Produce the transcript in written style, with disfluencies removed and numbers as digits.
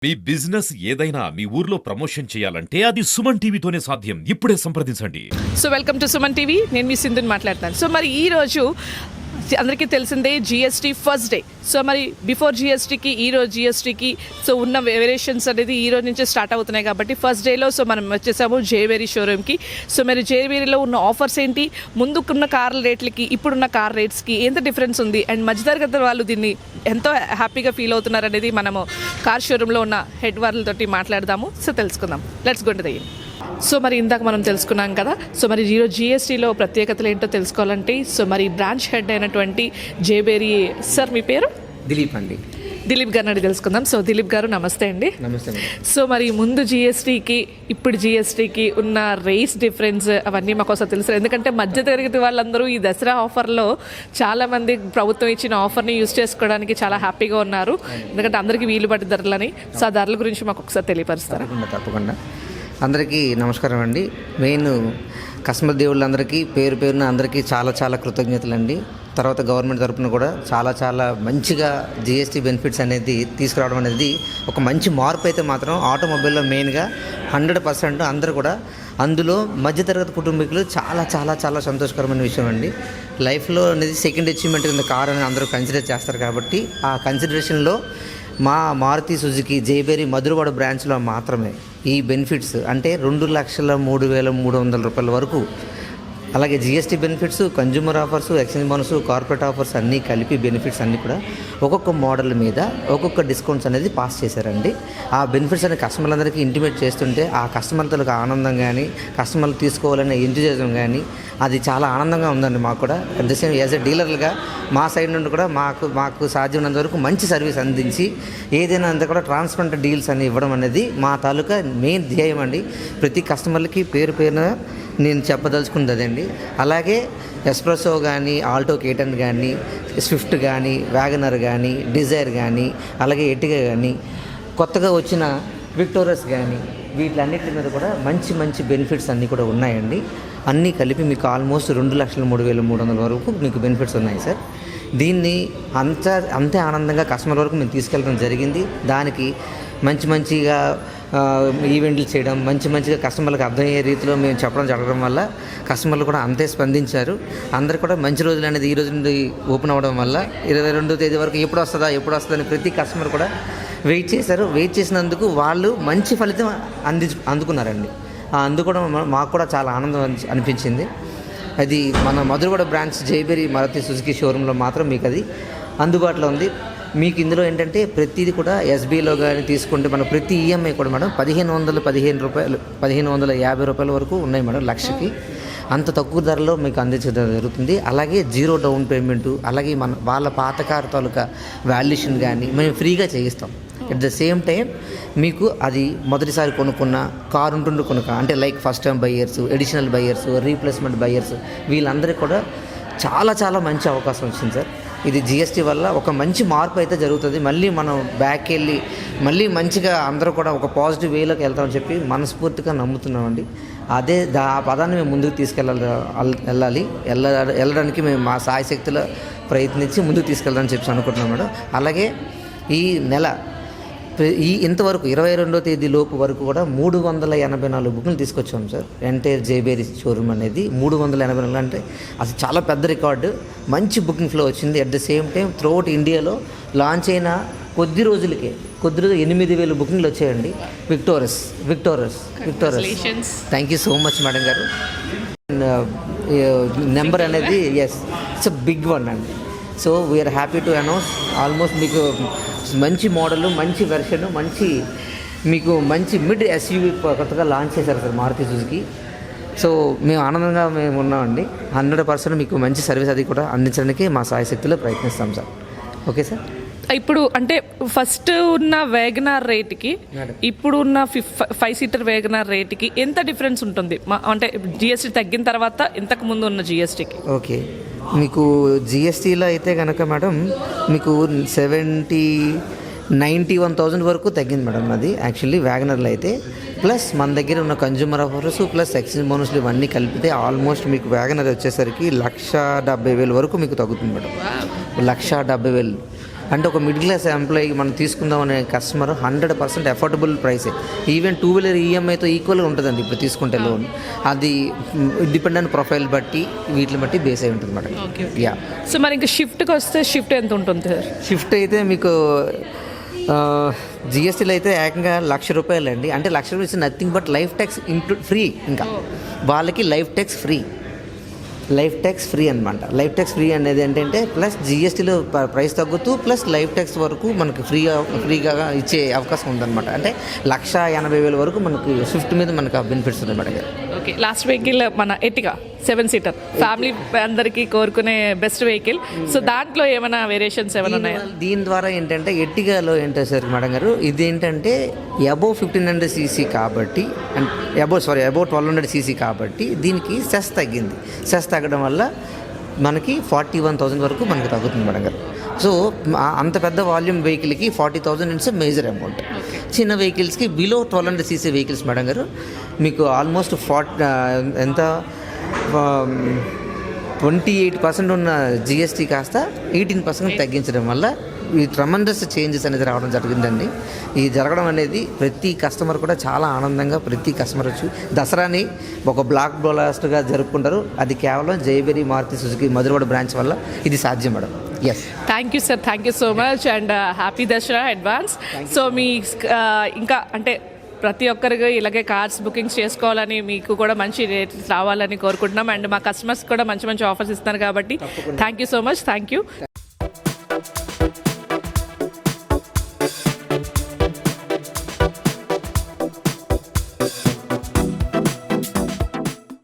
మీ business ఏదైనా మీ ఊర్లో promotion చేయాలంటే అది సుమన్ టీవీతోనే సాధ్యం. ఇప్పుడే సంప్రదించండి. So welcome to Suman TV. నేను మీ సింధుని మాట్లాడుతాను. సో మరి ఈరోజు అందరికీ తెలిసిందే జిఎస్టీ ఫస్ట్ డే. సో మరి బిఫోర్ జిఎస్టీకి ఈరోజు జిఎస్టీకి సో ఉన్న వేరియేషన్స్ అనేది ఈ రోజు నుంచే స్టార్ట్ అవుతున్నాయి కాబట్టి ఫస్ట్ డేలో సో మనం వచ్చేసాము జేవేరీ షోరూమ్కి. సో మరి జేవేరీలో ఉన్న ఆఫర్స్ ఏంటి, ముందుకున్న కార్ల రేట్లకి ఇప్పుడున్న కార్ రేట్స్కి ఎంత డిఫరెన్స్ ఉంది, అండ్ మధ్యతరగతి వాళ్ళు దీన్ని ఎంతో హ్యాపీగా ఫీల్ అవుతున్నారు అనేది మనము కార్ షోరూంలో ఉన్న హెడ్ వాళ్ళతోటి మాట్లాడదాము. సో తెలుసుకుందాం. Let's go to the so మరి ఇందాక మనం తెలుసుకున్నాం కదా. సో మరి ఈరోజు జిఎస్టీలో ప్రత్యేకతలు ఏంటో తెలుసుకోవాలంటే సో మరి బ్రాంచ్ హెడ్ అయినటువంటి జేబేరీ సార్, మీ పేరు? దిలీప్ అండి. దిలీప్ గారిని అడిగి తెలుసుకుందాం. సో దిలీప్ గారు నమస్తే అండి. నమస్తే. సో మరి ముందు జిఎస్టీకి ఇప్పుడు జిఎస్టీకి ఉన్న రేట్స్ డిఫరెన్స్ అవన్నీ మాకు ఒకసారి తెలుసు. ఎందుకంటే మధ్యతరగతి వాళ్ళందరూ ఈ దసరా ఆఫర్లో చాలామంది ప్రభుత్వం ఇచ్చిన ఆఫర్ని యూజ్ చేసుకోవడానికి చాలా హ్యాపీగా ఉన్నారు. ఎందుకంటే అందరికీ వీలు పడ్డ ధరలని. సో ఆ ధరల గురించి మాకు ఒకసారి తెలియపరుస్తారా? తప్పకుండా. అందరికీ నమస్కారం అండి. మెయిన్ కస్టమర్ దేవుళ్ళందరికీ పేరు పేరున అందరికీ చాలా చాలా కృతజ్ఞతలు అండి. తర్వాత గవర్నమెంట్ తరఫున కూడా చాలా మంచిగా జిఎస్టీ బెనిఫిట్స్ అనేది తీసుకురావడం అనేది ఒక మంచి మార్పు అయితే మాత్రం ఆటోమొబైల్లో మెయిన్గా 100% అందరూ కూడా, అందులో మధ్యతరగతి కుటుంబీకులు చాలా సంతోషకరమైన విషయం అండి. లైఫ్లో అనేది సెకండ్ అచీవ్మెంట్ కింద కార్ అని అందరూ కన్సిడర్ చేస్తారు కాబట్టి ఆ కన్సిడరేషన్లో మా మారుతి సుజుకి జేబేరీ మధురవాడ బ్రాంచ్లో మాత్రమే ఈ బెనిఫిట్స్ అంటే 2,03,300 రూపాయల వరకు, అలాగే GST benefits, consumer offers, exchange bonus, corporate offers అన్నీ కలిపి బెనిఫిట్స్ అన్నీ కూడా ఒక్కొక్క మోడల్ మీద ఒక్కొక్క డిస్కౌంట్స్ అనేది పాస్ చేశారండి. ఆ బెనిఫిట్స్ అనేది కస్టమర్లందరికీ ఇంటిమేట్ చేస్తుంటే ఆ కస్టమర్లకు ఆనందం కానీ, కస్టమర్లు తీసుకోవాలనే ఎంతూజియాజం కానీ అది చాలా ఆనందంగా ఉందండి మాకు కూడా. At the same as a డీలర్లుగా మా సైడ్ నుండి కూడా మాకు సాధ్యమైనంత వరకు మంచి సర్వీస్ అందించి ఏదైనా అంతా కూడా ట్రాన్స్పరెంట్ డీల్స్ అని ఇవ్వడం అనేది మా తాలూకా మెయిన్ ధ్యేయం అండి. ప్రతి కస్టమర్లకి పేరున నేను చెప్పదలుచుకుంది అదండి. అలాగే ఎస్ప్రెసో కానీ, ఆల్టో కేటన్ కానీ, స్విఫ్ట్ కానీ, వ్యాగనర్ కానీ, డిజైర్ కానీ, అలాగే ఎర్టిగా కానీ, కొత్తగా వచ్చిన విక్టోరస్ కానీ, వీటిలన్నిటి మీద కూడా మంచి బెనిఫిట్స్ అన్నీ కూడా ఉన్నాయండి. అన్నీ కలిపి మీకు ఆల్మోస్ట్ 2,03,300 వరకు మీకు బెనిఫిట్స్ ఉన్నాయి సార్. దీన్ని అంతే ఆనందంగా కస్టమర్ వరకు మేము తీసుకెళ్ళడం జరిగింది. దానికి మంచిగా ఈవెంట్లు చేయడం, మంచిగా కస్టమర్లకు అర్థమయ్యే రీతిలో మేము చెప్పడం జరగడం వల్ల కస్టమర్లు కూడా అంతే స్పందించారు. అందరు కూడా మంచి రోజులు అనేది ఈ రోజు నుండి ఓపెన్ అవ్వడం వల్ల 22వ తేదీ వరకు ఎప్పుడు వస్తుందని ప్రతి కస్టమర్ కూడా వెయిట్ చేశారు. వెయిట్ చేసినందుకు వాళ్ళు మంచి ఫలితం అందుకున్నారండి. అందుకోవడం మాకు కూడా చాలా ఆనందం అనిపించింది. అది మన మధురవాడ బ్రాంచ్ జేబేరీ మారుతి సుజుకి షోరూంలో మాత్రం మీకు అది అందుబాటులో ఉంది. మీకు ఇందులో ఏంటంటే ప్రతిదీ కూడా ఎస్బీఐలో కానీ తీసుకుంటే మనం ప్రతి ఈఎంఐ కూడా మేడం 1,550 రూపాయల వరకు ఉన్నాయి మేడం, లక్షకి. అంత తక్కువ ధరలో మీకు అందించడం జరుగుతుంది. అలాగే 0 డౌన్ పేమెంటు, అలాగే వాళ్ళ పాత కారు తాలూకా వాల్యుయేషన్ కానీ మేము ఫ్రీగా చేయిస్తాం. అట్ ద సేమ్ టైం మీకు అది మొదటిసారి కొనుక్కున్న కారు ఉంటుండే అంటే like first time buyers, additional buyers, replacement buyers, వీళ్ళందరికీ కూడా చాలా మంచి అవకాశం వచ్చింది సార్. ఇది జిఎస్టీ వల్ల ఒక మంచి మార్పు అయితే జరుగుతుంది. మళ్ళీ మనం బ్యాక్ వెళ్ళి మళ్ళీ మంచిగా అందరూ కూడా ఒక పాజిటివ్ వేలోకి వెళ్తామని చెప్పి మనస్ఫూర్తిగా నమ్ముతున్నామండి. ఆ పదాన్ని మేము ముందుకు వెళ్ళడానికి మేము మా సాయశక్తిలో ప్రయత్నించి ముందుకు తీసుకెళ్దామని చెప్పి అనుకుంటున్నాం మేడం. అలాగే ఈ నెల ఇంతవరకు 22వ తేదీ లోపు వరకు కూడా 384 బుక్లు తీసుకొచ్చాం సార్. ఎంటైర్ జేబేరీ షోరూమ్ అనేది 384 అంటే అది చాలా పెద్ద రికార్డు. మంచి బుకింగ్ ఫ్లో వచ్చింది. At the same time throughout ఇండియాలో లాంచ్ అయిన కొద్ది రోజులు 8,000 బుకింగ్లు వచ్చాయండి. Victorious thank you so much madam గారు. నెంబర్ అనేది ఇట్స్ బిగ్ వన్ అండి. So we are happy to announce almost మీకు మంచి మోడల్, మంచి వెర్షన్, మీకు మంచి మిడ్ ఎస్యూవీ కొత్తగా లాంచ్ చేశారు సార్ మారుతి సుజుకి. సో మేము ఆనందంగా ఉన్నామండి. 100% మీకు మంచి సర్వీస్ అది కూడా అందించడానికి మా సాయశక్తిలో ప్రయత్నిస్తాం సార్. Okay sir. ఇప్పుడు అంటే ఫస్ట్ ఉన్న వేగనార్ రేట్కి ఇప్పుడు ఉన్న 5 సీటర్ వేగనార్ రేట్కి ఎంత డిఫరెన్స్ ఉంటుంది అంటే జిఎస్టీ తగ్గిన తర్వాత ఇంతకు ముందు ఉన్న జిఎస్టీకి? ఓకే, మీకు జిఎస్టీలో అయితే కనుక మేడం మీకు 91,000 వరకు తగ్గింది మేడం. అది యాక్చువల్లీ వ్యాగనర్లో అయితే ప్లస్ మన దగ్గర ఉన్న కన్జ్యూమర్ ఆఫర్స్ ప్లస్ ఎక్స్చేంజ్ బోనస్లు ఇవన్నీ కలిపితే ఆల్మోస్ట్ మీకు వ్యాగనర్ వచ్చేసరికి 1,70,000 వరకు మీకు తగ్గుతుంది మేడం. 1,70,000 అంటే ఒక మిడిల్ క్లాస్ ఎంప్లాయీ మనం తీసుకుందాం అనే కస్టమర్ 100% అఫోర్డబుల్ ప్రైసే. ఈవెన్ 2-వీలర్ ఈఎంఐతో ఈక్వల్గా ఉంటుందండి ఇప్పుడు తీసుకుంటే లోన్. అది డిపెండెంట్ ప్రొఫైల్ బట్టి వీటిని బట్టి బేస్ అయి ఉంటుంది మేడం. యా. సో మరి ఇంకా షిఫ్ట్కి వస్తే షిఫ్ట్ ఎంత ఉంటుంది సార్? షిఫ్ట్ అయితే మీకు జిఎస్టీలో అయితే ఏకంగా ₹1,00,000 అండి. అంటే ₹1,00,000 is nothing but life tax include free. ఇంకా వాళ్ళకి లైఫ్ ట్యాక్స్ ఫ్రీ అనమాట. లైఫ్ ట్యాక్స్ ఫ్రీ అనేది ఏంటంటే ప్లస్ జిఎస్టీలో ప్రైస్ తగ్గుతూ ప్లస్ లైఫ్ ట్యాక్స్ వరకు మనకి ఫ్రీగా ఇచ్చే అవకాశం ఉందన్నమాట. అంటే 1,80,000 వరకు మనకి స్విఫ్ట్ మీద మనకు బెనిఫిట్స్ ఉన్నాయి మేడం. ఓకే, లాస్ట్ వెహికల్ మన ఎర్టిగా 7-సీటర్ ఫ్యామిలీ అందరికీ కోరుకునే బెస్ట్ వెహికల్. సో దాంట్లో ఏమైనా వేరియేషన్స్ ఏమైనా ఉన్నాయా? దీని ద్వారా ఏంటంటే ఎర్టిగాలో ఏంటో సార్ మేడం గారు, ఇది ఏంటంటే అబోవ్ 1,500 సీసీ కాబట్టి అబోవ్ 1,200 కాబట్టి దీనికి సెస్ తగ్గింది. సెస్ తగ్గడం వల్ల మనకి 41,000 వరకు మనకి తగ్గుతుంది మేడం గారు. సో అంత పెద్ద వాల్యూమ్ వెహికల్కి 40,000 ఇట్స్ మేజర్ అమౌంట్. చిన్న వెహికల్స్కి బిలో 1,200 సీసీ వెహికల్స్ మేడం గారు మీకు ఆల్మోస్ట్ 28% ఉన్న జిఎస్టీ కాస్త 18% తగ్గించడం వల్ల ఈ ట్రమండస్ చేంజెస్ అనేది రావడం జరిగిందండి. ఈ జరగడం అనేది ప్రతి కస్టమర్ కూడా చాలా ఆనందంగా ప్రతి కస్టమర్ వచ్చి దసరాని ఒక బ్లాక్ బ్లాస్ట్గా జరుపుకుంటారు. అది కేవలం జయబెరి మారుతి సుజుకి మధురవాడ బ్రాంచ్ వల్ల ఇది సాధ్యం madam. Yes, thank you sir, thank you so much and happy Dasara advance. So మీ ఇంకా అంటే ప్రతి ఒక్కరికి ఇలాగే కార్స్ బుకింగ్స్ చేసుకోవాలని, మీకు కూడా మంచి రేట్స్ రావాలని కోరుకుంటున్నాం. అండ్ మా కస్టమర్స్ కూడా మంచి మంచి ఆఫర్స్ ఇస్తున్నారు కాబట్టి thank you so much. Thank you.